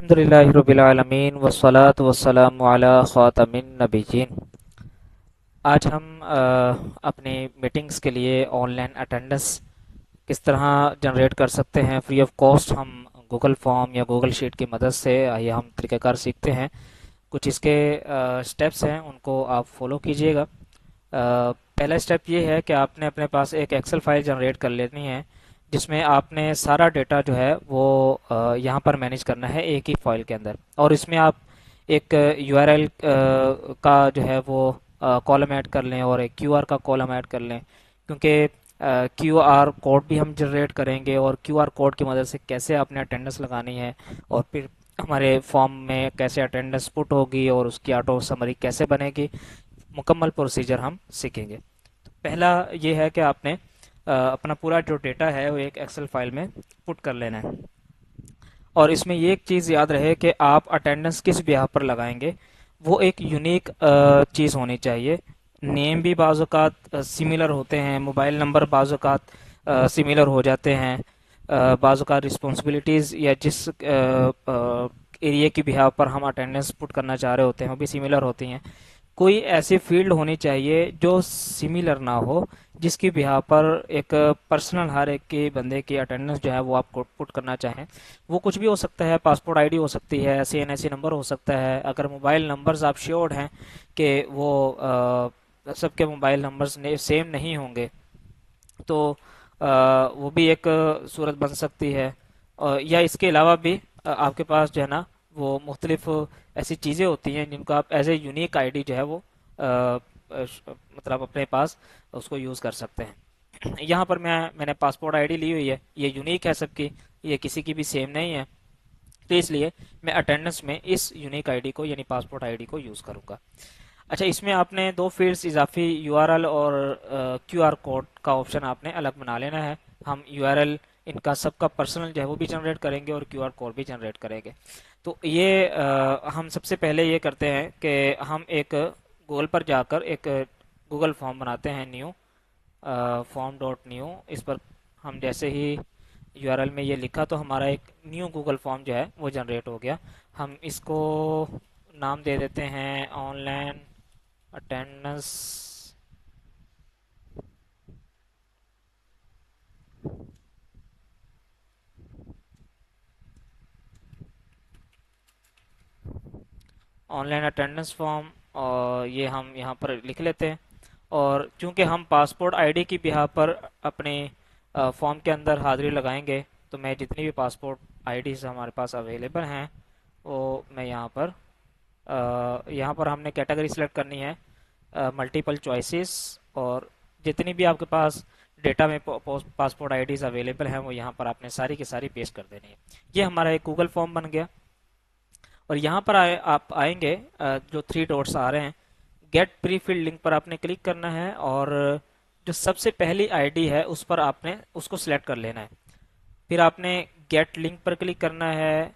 अल्हम्दुलिल्लाहि रब्बिल आलमीन वस्सलातु वस्सलामु अला खातमिन नबिय्यीन। आज हम अपनी मीटिंग्स के लिए ऑनलाइन अटेंडेंस किस तरह जनरेट कर सकते हैं फ्री ऑफ कॉस्ट। हम गूगल फॉर्म या गूगल शीट की मदद से ये हम तरीक़ाकार सीखते हैं। कुछ इसके स्टेप्स हैं, उनको आप फॉलो कीजिएगा। पहला स्टेप ये है कि आपने अपने पास एक एक्सेल फाइल जनरेट कर लेनी है, जिसमें आपने सारा डेटा जो है वो यहाँ पर मैनेज करना है एक ही फाइल के अंदर। और इसमें आप एक यूआरएल का जो है वो कॉलम ऐड कर लें और एक क्यूआर का कॉलम ऐड कर लें, क्योंकि क्यूआर कोड भी हम जनरेट करेंगे और क्यूआर कोड की मदद से कैसे आपने अटेंडेंस लगानी है और फिर हमारे फॉर्म में कैसे अटेंडेंस पुट होगी और उसकी ऑटो समरी कैसे बनेगी, मुकम्मल प्रोसीजर हम सीखेंगे। तो पहला ये है कि आपने अपना पूरा जो डेटा है वो एक एक्सेल फाइल में पुट कर लेना है। और इसमें ये एक चीज़ याद रहे कि आप अटेंडेंस किस ब्याह पर लगाएंगे, वो एक यूनिक चीज़ होनी चाहिए। नेम भी बाज़ औक़ात सिमिलर होते हैं, मोबाइल नंबर बाज़ औक़ात सिमिलर हो जाते हैं, बाज़ औक़ात रिस्पॉन्सिबिलिटीज़ या जिस एरिया की बिहाव पर हम अटेंडेंस पुट करना चाह रहे होते हैं वो भी सिमिलर होती हैं। कोई ऐसी फील्ड होनी चाहिए जो सिमिलर ना हो, जिसकी बिहार पर एक पर्सनल हर एक के बंदे की अटेंडेंस जो है वो आप पुट करना चाहें। वो कुछ भी हो सकता है, पासपोर्ट आईडी हो सकती है, सीएनएससी नंबर हो सकता है। अगर मोबाइल नंबर्स आप श्योर हैं कि वो सबके मोबाइल नंबर्स सेम नहीं होंगे, तो वो भी एक सूरत बन सकती है। या इसके अलावा भी आपके पास जो है ना वो मुख्तलिफ ऐसी चीज़ें होती हैं जिनको आप एज ए यूनिक आईडी जो है वो मतलब अपने पास उसको यूज़ कर सकते हैं। यहाँ पर मैंने पासपोर्ट आईडी ली हुई है, ये यूनिक है सबकी, ये किसी की भी सेम नहीं है। तो इसलिए मैं अटेंडेंस में इस यूनिक आईडी को यानी पासपोर्ट आईडी को यूज़ करूँगा। अच्छा, इसमें आपने दो फील्ड्स इजाफी यूआरएल और क्यूआर कोड का ऑप्शन आपने अलग बना लेना है। हम यूआरएल इनका सबका पर्सनल जो है वो भी जनरेट करेंगे और क्यूआर कोड भी जनरेट करेंगे। तो ये हम सबसे पहले ये करते हैं कि हम एक गूगल पर जाकर एक गूगल फॉर्म बनाते हैं, न्यू फॉर्म डॉट न्यू। इस पर हम जैसे ही यूआरएल में ये लिखा तो हमारा एक न्यू गूगल फॉर्म जो है वो जनरेट हो गया। हम इसको नाम दे देते हैं online attendance online attendance form, और ये हम यहाँ पर लिख लेते हैं। और चूंकि हम पासपोर्ट आईडी की बिहा पर अपने फॉर्म के अंदर हाजिरी लगाएंगे, तो मैं जितनी भी पासपोर्ट आईडीज हमारे पास अवेलेबल हैं वो मैं यहाँ पर हमने कैटेगरी सेलेक्ट करनी है, मल्टीपल चॉइसेस। और जितनी भी आपके पास डेटा में पासपोर्ट आईडीज अवेलेबल हैं वो यहाँ पर आपने सारी की सारी पेस्ट कर देनी है। ये हमारा एक गूगल फॉर्म बन गया। और यहाँ पर आप आएंगे, जो थ्री डॉट्स आ रहे हैं, गेट प्री फिल्ड लिंक पर आपने क्लिक करना है और जो सबसे पहली आईडी है उस पर आपने उसको सिलेक्ट कर लेना है। फिर आपने गेट लिंक पर क्लिक करना है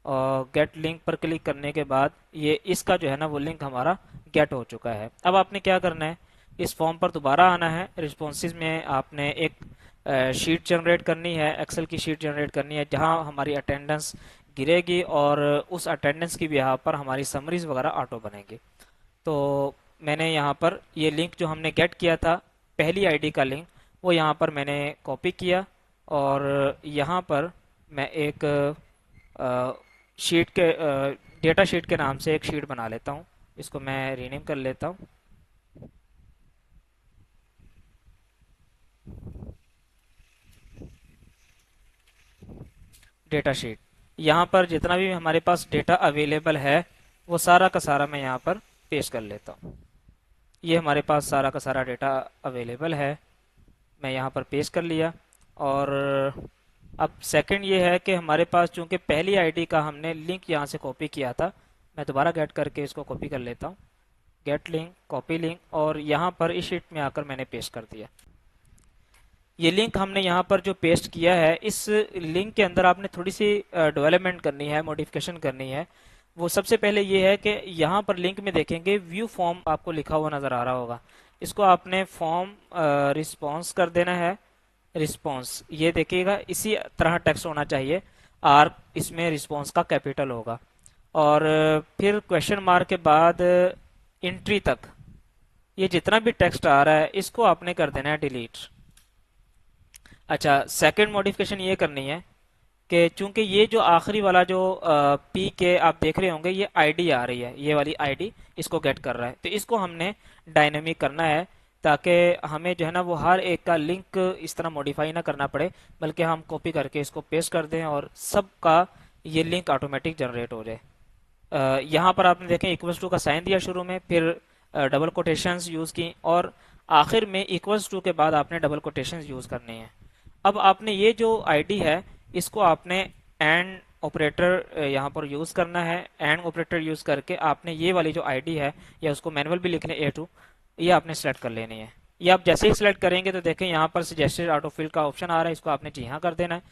और गेट लिंक पर क्लिक करने के बाद ये इसका जो है ना वो लिंक हमारा गेट हो चुका है। अब आपने क्या करना है, इस फॉर्म पर दोबारा आना है। रिस्पॉन्सिज में आपने एक शीट जनरेट करनी है, एक्सेल की शीट जनरेट करनी है जहां हमारी अटेंडेंस गिरेगी और उस अटेंडेंस की बिहार पर हमारी समरीज वगैरह ऑटो बनेंगी। तो मैंने यहाँ पर ये लिंक जो हमने गेट किया था पहली आईडी का लिंक, वो यहाँ पर मैंने कॉपी किया और यहाँ पर मैं एक शीट के डेटा शीट के नाम से एक शीट बना लेता हूँ। इसको मैं रीनेम कर लेता हूँ। डेटा शीट, यहाँ पर जितना भी हमारे पास डेटा अवेलेबल है वो सारा का सारा मैं यहाँ पर पेस्ट कर लेता हूँ। ये हमारे पास सारा का सारा डेटा अवेलेबल है, मैं यहाँ पर पेस्ट कर लिया। और अब सेकंड ये है कि हमारे पास चूंकि पहली आईडी का हमने लिंक यहाँ से कॉपी किया था, मैं दोबारा गेट करके इसको कॉपी कर लेता हूँ। गेट लिंक, कॉपी लिंक, और यहाँ पर इस शीट में आकर मैंने पेस्ट कर दिया। ये लिंक हमने यहाँ पर जो पेस्ट किया है, इस लिंक के अंदर आपने थोड़ी सी डेवलपमेंट करनी है, मॉडिफिकेशन करनी है। वो सबसे पहले ये है कि यहाँ पर लिंक में देखेंगे व्यू फॉर्म आपको लिखा हुआ नज़र आ रहा होगा, इसको आपने फॉर्म रिस्पॉन्स कर देना है। रिस्पॉन्स ये देखिएगा इसी तरह टेक्स्ट होना चाहिए। आर इसमें रिस्पॉन्स का कैपिटल होगा। और फिर क्वेश्चन मार्क के बाद एंट्री तक ये जितना भी टेक्स्ट आ रहा है इसको आपने कर देना है डिलीट। अच्छा, सेकंड मॉडिफिकेशन ये करनी है कि चूंकि ये जो आखिरी वाला जो पी के आप देख रहे होंगे ये आईडी आ रही है, ये वाली आईडी इसको गेट कर रहा है, तो इसको हमने डायनेमिक करना है ताकि हमें जो है ना वो हर एक का लिंक इस तरह मॉडिफाई ना करना पड़े, बल्कि हम कॉपी करके इसको पेस्ट कर दें और सबका ये लिंक ऑटोमेटिक जनरेट हो जाए। यहाँ पर आपने देखें इक्वल्स टू का साइन दिया शुरू में, फिर डबल कोटेशंस यूज़ की और आखिर में इक्वल्स टू के बाद आपने डबल कोटेशंस यूज़ करनी है। अब आपने ये जो आईडी है इसको आपने एंड ऑपरेटर यहाँ पर यूज़ करना है। एंड ऑपरेटर यूज़ करके आपने ये वाली जो आईडी है या उसको मैनुअल भी लिख लें A2, ये आपने सेलेक्ट कर लेनी है। ये आप जैसे ही सिलेक्ट करेंगे तो देखें यहाँ पर सजेस्टेड ऑटोफिल का ऑप्शन आ रहा है, इसको आपने जी हाँ कर देना है।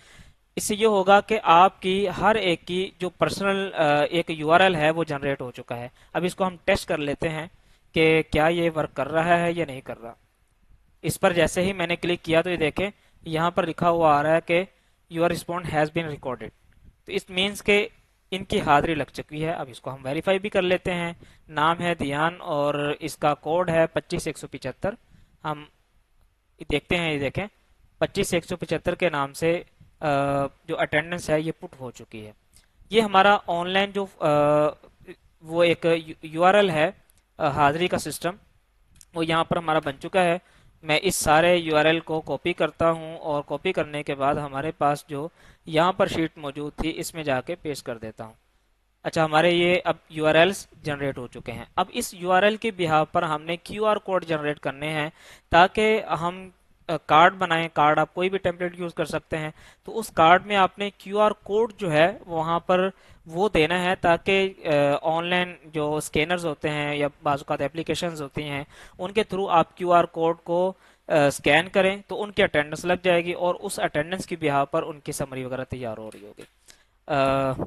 इससे ये होगा कि आपकी हर एक की जो पर्सनल एक यूआरएल है वो जनरेट हो चुका है। अब इसको हम टेस्ट कर लेते हैं कि क्या ये वर्क कर रहा है या नहीं कर रहा। इस पर जैसे ही मैंने क्लिक किया तो ये देखें यहाँ पर लिखा हुआ आ रहा है कि your respond has been recorded, तो इस मीन्स के इनकी हाजिरी लग चुकी है। अब इसको हम वेरीफाई भी कर लेते हैं। नाम है दियान और इसका कोड है 25 175। हम देखते हैं, ये देखें 25 175 के नाम से जो अटेंडेंस है ये पुट हो चुकी है। ये हमारा ऑनलाइन जो वो एक यूआरएल है हाजिरी का सिस्टम, वो यहाँ पर हमारा बन चुका है। मैं इस सारे यूआरएल को कॉपी करता हूँ और कॉपी करने के बाद हमारे पास जो यहाँ पर शीट मौजूद थी इसमें जाके पेस्ट कर देता हूँ। अच्छा, हमारे ये अब यूआरएल्स जनरेट हो चुके हैं। अब इस यूआरएल के बिहाफ पर हमने क्यूआर कोड जनरेट करने हैं ताकि हम कार्ड बनाएं। कार्ड आप कोई भी टेम्पलेट यूज कर सकते हैं, तो उस कार्ड में आपने क्यूआर कोड जो है वहां पर वो देना है ताकि ऑनलाइन जो स्कैनर्स होते हैं या बाज़ एप्लीकेशंस होती हैं उनके थ्रू आप क्यूआर कोड को स्कैन करें तो उनकी अटेंडेंस लग जाएगी और उस अटेंडेंस की बिहाफ पर उनकी समरी वगैरह तैयार हो रही होगी।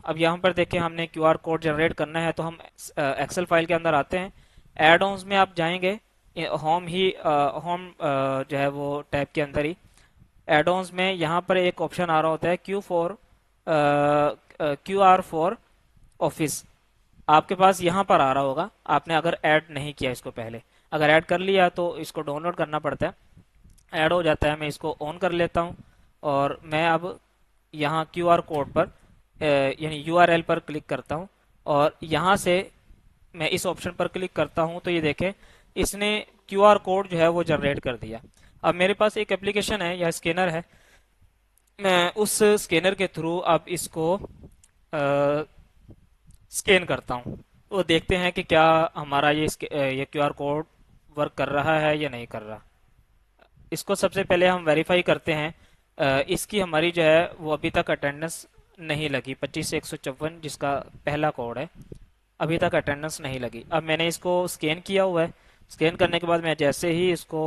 अब यहाँ पर देखें हमने क्यूआर कोड जनरेट करना है, तो हम एक्सेल फाइल के अंदर आते हैं। एड ऑन्स में आप जाएंगे, होम ही होम जो है वो टैब के अंदर ही एड ऑन्स में यहाँ पर एक ऑप्शन आ रहा होता है क्यू आर फॉर ऑफिस। आपके पास यहाँ पर आ रहा होगा, आपने अगर ऐड नहीं किया इसको पहले। अगर ऐड कर लिया तो इसको डाउनलोड करना पड़ता है। ऐड हो जाता है, मैं इसको ऑन कर लेता हूँ और मैं अब यहाँ क्यूआर कोड पर यानी यूआरएल पर क्लिक करता हूँ और यहाँ से मैं इस ऑप्शन पर क्लिक करता हूँ तो ये देखें इसने क्यूआर कोड जो है वो जनरेट कर दिया। अब मेरे पास एक एप्लीकेशन है या स्कैनर है, मैं उस स्कैनर के थ्रू अब इसको स्कैन करता हूँ तो देखते हैं कि क्या हमारा ये क्यूआर कोड वर्क कर रहा है या नहीं कर रहा। इसको सबसे पहले हम वेरीफाई करते हैं। इसकी हमारी जो है वो अभी तक अटेंडेंस नहीं लगी, 25 154 जिसका पहला कोड है, अभी तक अटेंडेंस नहीं लगी। अब मैंने इसको स्कैन किया हुआ है। स्कैन करने के बाद मैं जैसे ही इसको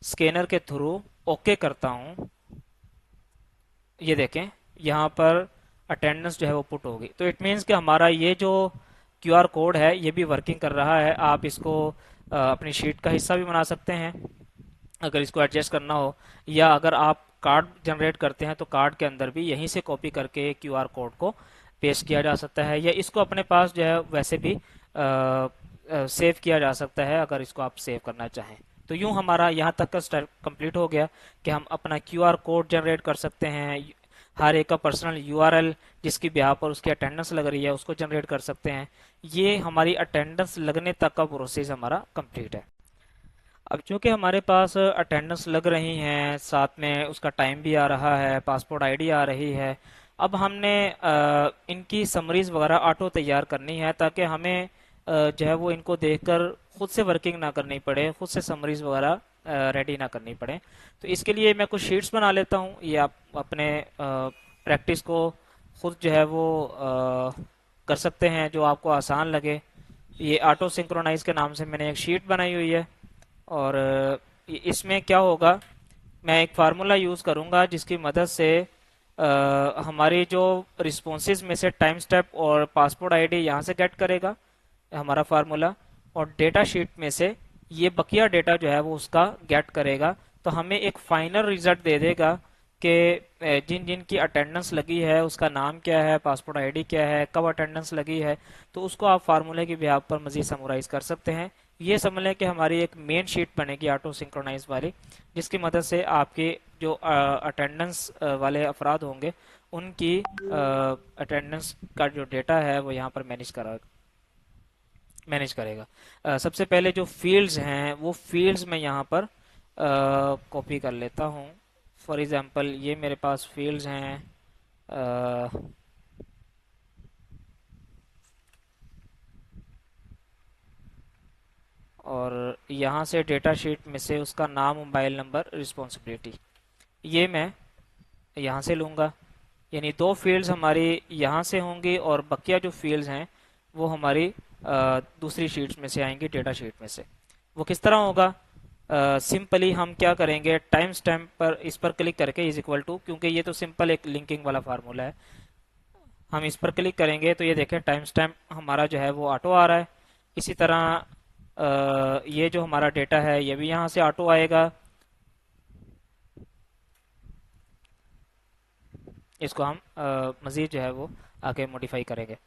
स्कैनर के थ्रू ओके करता हूँ, ये देखें यहाँ पर अटेंडेंस जो है वो पुट होगी। तो इट मीन्स कि हमारा ये जो क्यूआर कोड है ये भी वर्किंग कर रहा है। आप इसको अपनी शीट का हिस्सा भी बना सकते हैं अगर इसको एडजस्ट करना हो, या अगर आप कार्ड जनरेट करते हैं तो कार्ड के अंदर भी यहीं से कॉपी करके क्यूआर कोड को पेस्ट किया जा सकता है, या इसको अपने पास जो है वैसे भी सेव किया जा सकता है अगर इसको आप सेव करना चाहें। तो यूं हमारा यहाँ तक का स्टेप कंप्लीट हो गया कि हम अपना क्यूआर कोड जनरेट कर सकते हैं, हर एक का पर्सनल यूआरएल जिसकी ब्याह पर उसकी अटेंडेंस लग रही है उसको जनरेट कर सकते हैं। ये हमारी अटेंडेंस लगने तक का प्रोसेस हमारा कंप्लीट है। अब चूंकि हमारे पास अटेंडेंस लग रही हैं, साथ में उसका टाइम भी आ रहा है, पासपोर्ट आईडी आ रही है, अब हमने इनकी समरीज वगैरह ऑटो तैयार करनी है ताकि हमें जो है वो इनको देखकर खुद से वर्किंग ना करनी पड़े, खुद से समरीज वगैरह रेडी ना करनी पड़े। तो इसके लिए मैं कुछ शीट्स बना लेता हूँ। ये आप अपने प्रैक्टिस को खुद जो है वो कर सकते हैं जो आपको आसान लगे। ये ऑटो सिंक्रोनाइज के नाम से मैंने एक शीट बनाई हुई है और इसमें क्या होगा, मैं एक फार्मूला यूज़ करूँगा जिसकी मदद से हमारी जो रिस्पॉन्सेज में से टाइम स्टेप और पासपोर्ट आईडी यहाँ से गेट करेगा हमारा फार्मूला, और डेटा शीट में से ये बकिया डेटा जो है वो उसका गेट करेगा। तो हमें एक फाइनल रिजल्ट दे देगा कि जिन जिन की अटेंडेंस लगी है उसका नाम क्या है, पासपोर्ट आईडी क्या है, कब अटेंडेंस लगी है, तो उसको आप फार्मूले की बिहाफ पर मजीद समराइज कर सकते हैं। ये समझ लें कि हमारी एक मेन शीट बनेगी ऑटो सिंक्रोनाइज वाली, जिसकी मदद से आपके जो अटेंडेंस वाले अफराद होंगे उनकी अटेंडेंस का जो डेटा है वो यहाँ पर मैनेज करेगा। सबसे पहले जो फील्ड्स हैं वो फील्ड्स मैं यहाँ पर कॉपी कर लेता हूँ। फॉर एग्जांपल ये मेरे पास फील्ड्स हैं, अ, और यहाँ से डेटा शीट में से उसका नाम, मोबाइल नंबर, रिस्पॉन्सिबिलिटी, ये मैं यहाँ से लूँगा। यानी दो फील्ड्स हमारी यहाँ से होंगी और बकिया जो फील्ड्स हैं वो हमारी दूसरी शीट्स में से आएंगी, डेटा शीट में से। वो किस तरह होगा? सिंपली हम क्या करेंगे, टाइम स्टैम्प पर इस पर क्लिक करके इज इक्वल टू, क्योंकि ये तो सिंपल एक लिंकिंग वाला फार्मूला है, हम इस पर क्लिक करेंगे तो ये देखें टाइम स्टैम्प हमारा जो है वो ऑटो आ रहा है। इसी तरह ये जो हमारा डेटा है ये भी यहाँ से ऑटो आएगा। इसको हम मज़ीद जो है वो आगे मॉडिफाई करेंगे।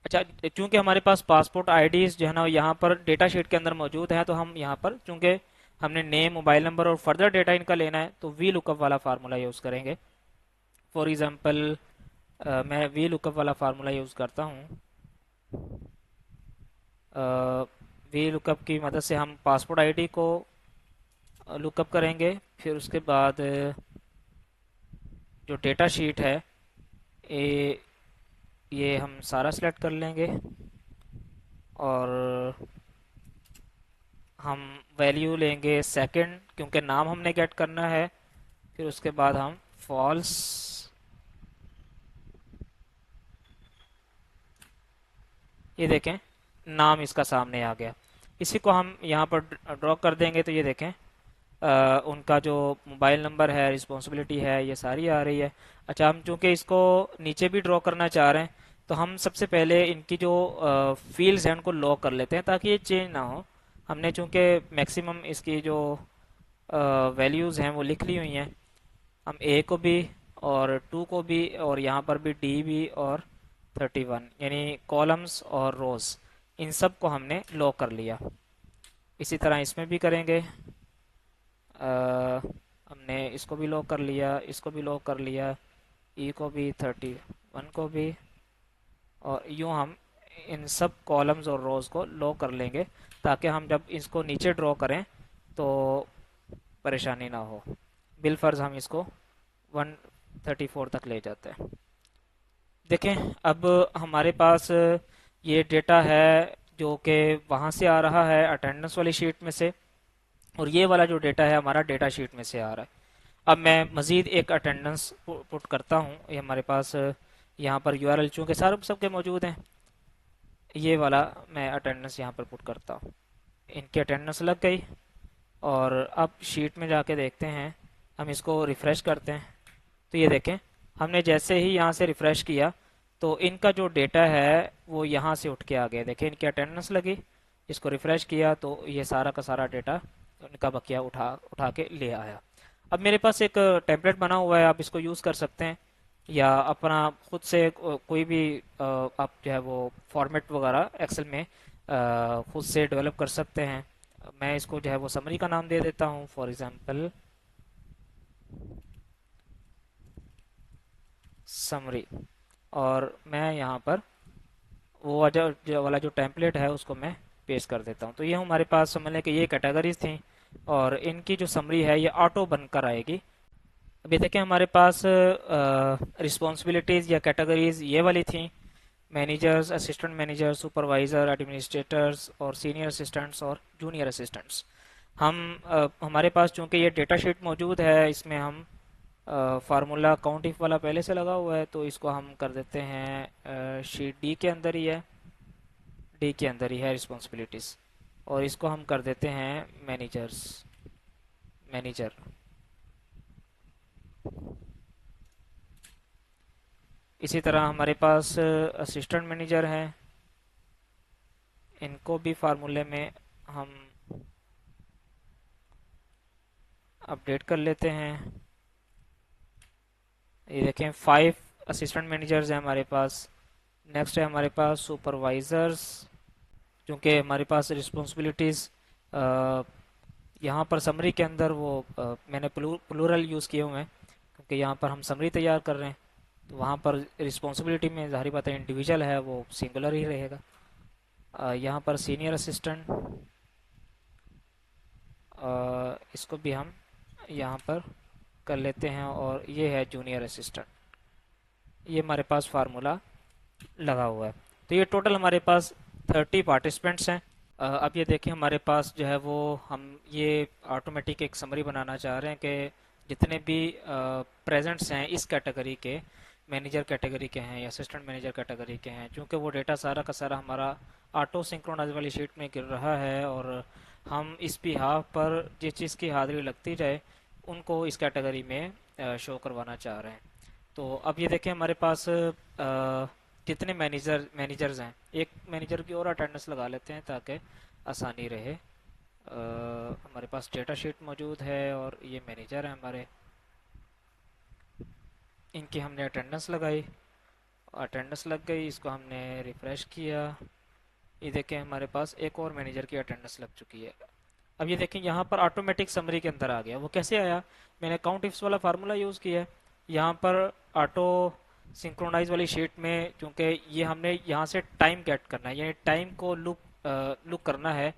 अच्छा, चूंकि हमारे पास पासपोर्ट आईडीज जो है ना यहाँ पर डेटा शीट के अंदर मौजूद है, तो हम यहाँ पर चूंकि हमने नेम, मोबाइल नंबर और फर्दर डेटा इनका लेना है तो वी लुकअप वाला फार्मूला यूज़ करेंगे। फॉर एग्जांपल मैं वी लुकअप वाला फार्मूला यूज़ करता हूँ। वी लुकअप की मदद से हम पासपोर्ट आईडी को लुकअप करेंगे, फिर उसके बाद जो डेटा शीट है ये ये हम सारा सिलेक्ट कर लेंगे और हम वैल्यू लेंगे सेकंड, क्योंकि नाम हमने गेट करना है। फिर उसके बाद हम फॉल्स, ये देखें नाम इसका सामने आ गया। इसी को हम यहाँ पर ड्रॉ कर देंगे तो ये देखें उनका जो मोबाइल नंबर है, रिस्पॉन्सिबिलिटी है, ये सारी आ रही है। अच्छा, हम चूंकि इसको नीचे भी ड्रॉ करना चाह रहे हैं तो हम सबसे पहले इनकी जो फील्ड्स हैं उनको लॉक कर लेते हैं ताकि ये चेंज ना हो। हमने चूंकि मैक्सिमम इसकी जो वैल्यूज़ हैं वो लिख ली हुई हैं, हम ए को भी और टू को भी और यहाँ पर भी डी भी और 31, यानी कॉलम्स और रोज, इन सब को हमने लॉक कर लिया। इसी तरह इसमें भी करेंगे। हमने इसको भी लॉक कर लिया, इसको भी लॉक कर लिया, ई को भी, 31 को भी, और यूं हम इन सब कॉलम्स और रोज को लॉक कर लेंगे ताकि हम जब इसको नीचे ड्रॉ करें तो परेशानी ना हो। बिलफर्ज हम इसको 134 तक ले जाते हैं। देखें अब हमारे पास ये डेटा है जो कि वहाँ से आ रहा है अटेंडेंस वाली शीट में से, और ये वाला जो डेटा है हमारा डेटा शीट में से आ रहा है। अब मैं मज़ीद एक अटेंडेंस पुट करता हूँ। ये हमारे पास यहाँ पर यूआरएल चूँकि सारे सबके मौजूद हैं, ये वाला मैं अटेंडेंस यहाँ पर पुट करता हूँ। इनकी अटेंडेंस लग गई और अब शीट में जाके देखते हैं, हम इसको रिफ़्रेश करते हैं तो ये देखें हमने जैसे ही यहाँ से रिफ़्रेश किया तो इनका जो डेटा है वो यहाँ से उठ के आ गया। देखें इनकी अटेंडेंस लगी, इसको रिफ़्रेश किया तो ये सारा का सारा डेटा उनका बकिया उठा उठा के ले आया। अब मेरे पास एक टेम्पलेट बना हुआ है, आप इसको यूज़ कर सकते हैं या अपना खुद से कोई भी आप जो है वो फॉर्मेट वगैरह एक्सेल में खुद से डेवलप कर सकते हैं। मैं इसको जो है वो समरी का नाम दे देता हूँ, फॉर एग्जांपल समरी, और मैं यहाँ पर वो जो वाला जो टेम्पलेट है उसको मैं पेस्ट कर देता हूँ। तो ये हमारे पास समझ लें कि ये कैटेगरीज थी और इनकी जो समरी है ये ऑटो बनकर आएगी। अभी देखें हमारे पास रिस्पॉन्सिबिलिटीज़ या कैटेगरीज ये वाली थी, managers, assistant manager, supervisor, administrators और सीनियर असिस्टेंट्स और जूनियर असिस्टेंट्स। हम हमारे पास चूंकि ये डेटा शीट मौजूद है, इसमें हम फार्मूला काउंट इफ वाला पहले से लगा हुआ है तो इसको हम कर देते हैं शीट डी के अंदर ही है, डी के अंदर ही है रिस्पॉन्सिबिलिटीज़, और इसको हम कर देते हैं मैनेजर्स, मैनेजर। इसी तरह हमारे पास असिस्टेंट मैनेजर हैं, इनको भी फार्मूले में हम अपडेट कर लेते हैं। ये देखें 5 असिस्टेंट मैनेजर्स हैं हमारे पास। नेक्स्ट है हमारे पास सुपरवाइजर्स। क्योंकि हमारे पास रिस्पॉन्सिबिलिटीज़ यहाँ पर समरी के अंदर वो मैंने प्लूरल यूज़ किए हुए हैं, क्योंकि यहाँ पर हम समरी तैयार कर रहे हैं। तो वहाँ पर रिस्पॉन्सिबिलिटी में ज़ाहिर बात है इंडिविजुअल है वो सिंगुलर ही रहेगा। यहाँ पर सीनियर असिस्टेंट, इसको भी हम यहाँ पर कर लेते हैं, और ये है जूनियर असिस्टेंट। ये हमारे पास फार्मूला लगा हुआ है। तो ये टोटल हमारे पास 30 पार्टिसिपेंट्स हैं। अब ये देखें हमारे पास जो है वो हम ये ऑटोमेटिक एक समरी बनाना चाह रहे हैं कि जितने भी प्रेजेंट्स हैं इस कैटेगरी के, मैनेजर कैटेगरी के हैं या असिस्टेंट मैनेजर कैटेगरी के हैं, क्योंकि वो डेटा सारा का सारा हमारा ऑटो सिंक्रोनाइज वाली शीट में गिर रहा है, और हम इस बिहाफ पर जिस चीज़ की हाजिरी लगती जाए उनको इस कैटेगरी में शो करवाना चाह रहे हैं। तो अब ये देखें हमारे पास कितने मैनेजर्स हैं। एक मैनेजर की और अटेंडेंस लगा लेते हैं ताकि आसानी रहे। हमारे पास डेटा शीट मौजूद है और ये मैनेजर है हमारे, इनकी हमने अटेंडेंस लगाई, अटेंडेंस लग गई, इसको हमने रिफ़्रेश किया। ये देखें हमारे पास एक और मैनेजर की अटेंडेंस लग चुकी है। अब ये देखें यहाँ पर ऑटोमेटिक समरी के अंदर आ गया। वो कैसे आया? मैंने काउंट इफ्स वाला फार्मूला यूज़ किया है। यहाँ पर ऑटो सिंक्रोनाइज वाली शीट में, क्योंकि ये हमने यहाँ से टाइम गेट करना है, यानी टाइम को लुक करना है,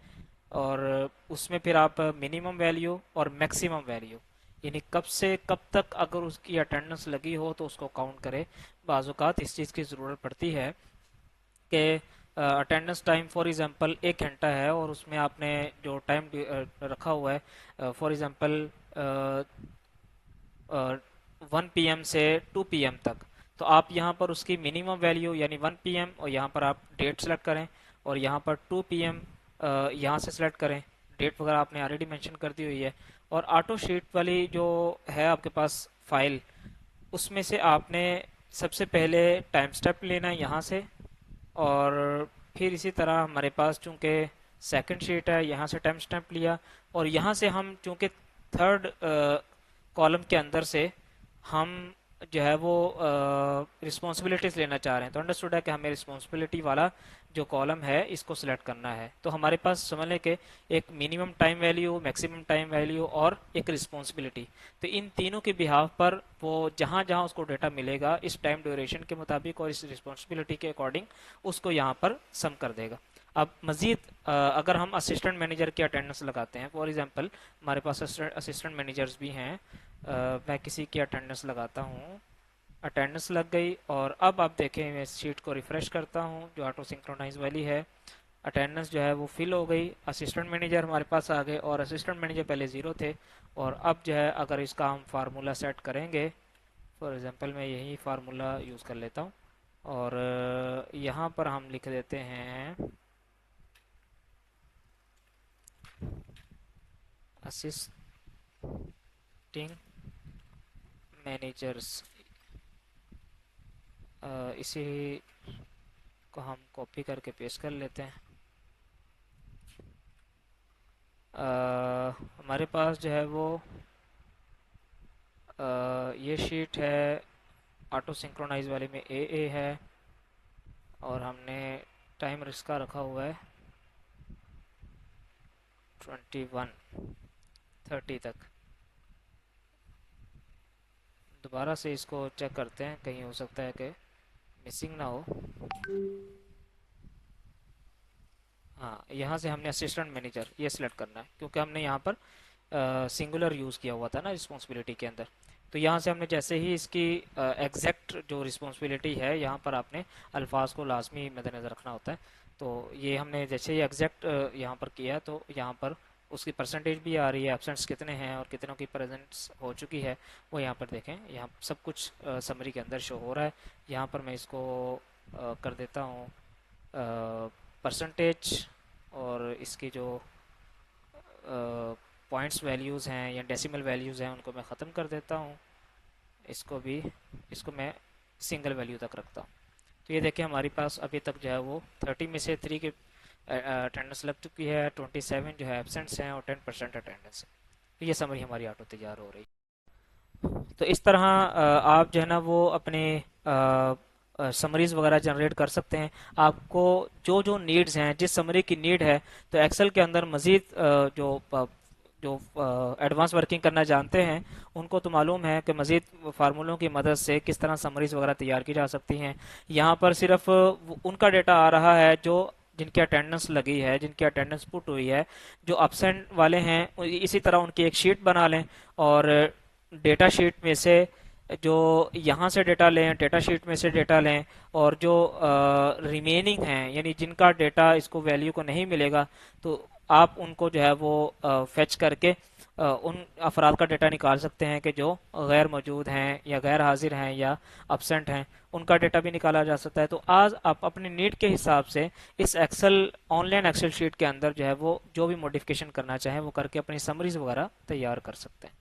और उसमें फिर आप मिनिमम वैल्यू और मैक्सिमम वैल्यू, यानी कब से कब तक अगर उसकी अटेंडेंस लगी हो तो उसको काउंट करें। बाज़ इस चीज़ की ज़रूरत पड़ती है कि अटेंडेंस टाइम फॉर एग्जांपल 1 घंटा है और उसमें आपने जो टाइम रखा हुआ है फॉर एग्जांपल 1 PM से 2 PM तक, तो आप यहाँ पर उसकी मिनिमम वैल्यू यानी 1 PM, और यहाँ पर आप डेट सेलेक्ट करें, और यहाँ पर 2 PM यहाँ से सिलेक्ट करें। डेट वगैरह आपने ऑलरेडी मेंशन कर दी हुई है। और ऑटो शीट वाली जो है आपके पास फाइल, उसमें से आपने सबसे पहले टाइम स्टेप लेना है यहाँ से, और फिर इसी तरह हमारे पास चूंकि सेकंड शीट है, यहाँ से टाइम स्टैम्प लिया, और यहाँ से हम चूंकि थर्ड कॉलम के अंदर से हम जो है वो रिस्पॉन्सिबिलिटीज़ लेना चाह रहे हैं। तो अंडरस्टूड है कि हमें रिस्पॉन्सिबिलिटी वाला जो कॉलम है इसको सिलेक्ट करना है। तो हमारे पास समझ लें कि एक minimum time value, maximum time value और एक रिस्पॉन्सिबिलिटी, तो इन तीनों के बिहाफ पर वो जहाँ जहाँ उसको डेटा मिलेगा इस टाइम ड्यूरेशन के मुताबिक और इस रिस्पॉन्सिबिलिटी के अकॉर्डिंग उसको यहाँ पर सम कर देगा। अब मज़ीद अगर हम असिस्टेंट मैनेजर की अटेंडेंस लगाते हैं, फॉर एग्जांपल हमारे पास असिस्टेंट मैनेजर्स भी हैं, मैं किसी की अटेंडेंस लगाता हूँ, अटेंडेंस लग गई, और अब आप देखें मैं इस शीट को रिफ़्रेश करता हूँ जो ऑटो सिंक्रोनाइज वाली है। अटेंडेंस जो है वो फिल हो गई, असिस्टेंट मैनेजर हमारे पास आ गए, और असिस्टेंट मैनेजर पहले ज़ीरो थे। और अब जो है अगर इसका हम फार्मूला सेट करेंगे, फॉर एग्जांपल मैं यही फार्मूला यूज़ कर लेता हूँ, और यहाँ पर हम लिख देते हैं असिस्टिंग मैनेजर्स। इसी को हम कॉपी करके पेस्ट कर लेते हैं। हमारे पास जो है वो ये शीट है ऑटो सिंक्रोनाइज वाले में ए है, और हमने टाइम इसका रखा हुआ है 21:30 तक। दोबारा से इसको चेक करते हैं, कहीं हो सकता है कि मिसिंग ना हो। हाँ, यहाँ से हमने असिस्टेंट मैनेजर ये सिलेक्ट करना है, क्योंकि हमने यहाँ पर सिंगुलर यूज़ किया हुआ था ना रिस्पॉन्सिबिलिटी के अंदर। तो यहाँ से हमने जैसे ही इसकी एग्जैक्ट जो रिस्पॉन्सिबिलिटी है, यहाँ पर आपने अल्फाज को लाजमी मद्देनज़र रखना होता है। तो ये हमने जैसे ही एग्जैक्ट यहाँ पर किया, तो यहाँ पर उसकी परसेंटेज भी आ रही है, एब्सेंट्स कितने हैं और कितनों की प्रेजेंट्स हो चुकी है वो यहाँ पर देखें। यहाँ सब कुछ समरी के अंदर शो हो रहा है। यहाँ पर मैं इसको कर देता हूँ परसेंटेज, और इसकी जो पॉइंट्स वैल्यूज़ हैं या डेसिमल वैल्यूज़ हैं उनको मैं ख़त्म कर देता हूँ। इसको भी, इसको मैं सिंगल वैल्यू तक रखता हूँ। तो ये देखें हमारे पास अभी तक जो है वो 30 में से 3 की अटेंडेंस लग चुकी है, 27 जो है एबसेंट्स हैं, और 10% अटेंडेंस है। तो ये समरी हमारी ऑटो तैयार हो रही है। तो इस तरह आप जो है ना वो अपने समरीज वगैरह जनरेट कर सकते हैं। आपको जो जो नीड्स हैं, जिस समरी की नीड है, तो एक्सेल के अंदर मजीद जो एडवांस वर्किंग करना जानते हैं उनको तो मालूम है कि मजीद फार्मूलों की मदद से किस तरह समरीज वगैरह तैयार की जा सकती हैं। यहाँ पर सिर्फ उनका डेटा आ रहा है जो जिनकी अटेंडेंस लगी है, जिनकी अटेंडेंस पुट हुई है। जो अपसेंट वाले हैं इसी तरह उनकी एक शीट बना लें, और डेटा शीट में से जो यहाँ से डेटा लें, डेटा शीट में से डेटा लें, और जो रिमेनिंग हैं यानी जिनका डेटा इसको वैल्यू को नहीं मिलेगा, तो आप उनको जो है वो फेच करके उन अफराद का डेटा निकाल सकते हैं कि जो गैर मौजूद हैं या गैर हाजिर हैं या अपसेंट हैं, उनका डेटा भी निकाला जा सकता है। तो आज आप अपनी नीड के हिसाब से इस एक्सेल ऑनलाइन एक्सेल शीट के अंदर जो है वो जो भी मॉडिफिकेशन करना चाहें वो करके अपनी समरीज वगैरह तैयार कर सकते हैं।